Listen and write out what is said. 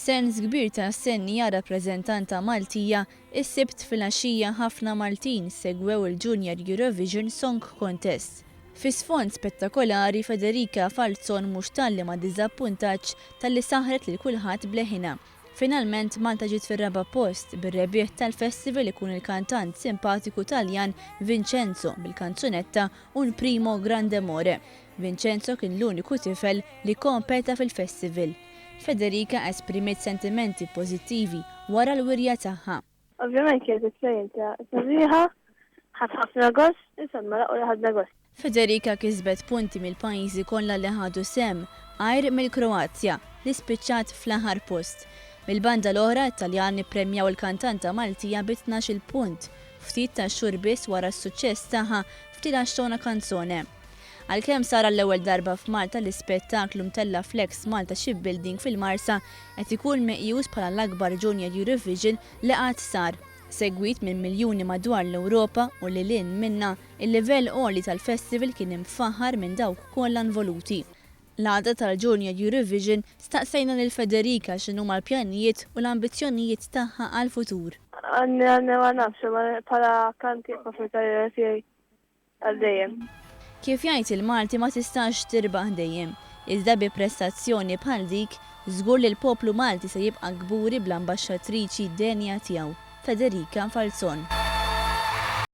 B'sens kbir ta' stennija rappreżentanta Maltija, is-sibt filgħaxija ħafna Maltin segwew il-Junior Eurovision Song Contest. Fi sfond spettakolari Federica Falzon mhux talli ma diżappuntatx talli saħret lil kulħadd bleħina. Finalment Malta ġiet fir-raba' post bir-rebieħ tal-festival ikun il-kantant simpatiku Taljan Vincenzo bil-kanzunetta Un Primo Grande Amore. Vincenzo kien l-uniku tifel li kompeta fil-festival. Federica esprimiet sentimenti pożittivi wara l-wirja tagħha. Ovvjament kienet esperjenza sabiħa, ħadd ħafna gost, insomma laqgħu ħadna gost. Federica kisbet punti mill-pajjiżi kollha li ħadu sem, għajr mill-Kroazja li spiċċat fl-aħħar post. Mill-banda l-oħra Taljani premjaw il-kantanta Maltija b'12 punt, ftit ta' xhur biss wara s-suċċess tagħha f'13 kanzone. Għalkemm sara l-ewwel darba f'Malta l-ispettaklu mtella Flex Malta Shipbuilding fil-Marsa qed ikun meqjus bħala l-akbar Junior Eurovision li qatt sar, segwit minn miljuni madwar l-Ewropa u li lin minna il-livell għoli tal-festival kien imfaħħar minn dawk kollha involuti. L-għada tal-Junior Eurovision staqsejna lil Federica x'inhuma l-pjanijiet u l-ambizzjonijiet tagħha għall-futur. Għanni ma nafx bħala kanti professori tiegħi għal-dejjem. Kif jgħid il-Malti ma tistax tirbaħ dejjem, iżda bi prestazzjoni bħal dik żgur li l-poplu Malti se jibqa' kburi bl-ambaxxatriċi denja tiegħu, Federica Falzon.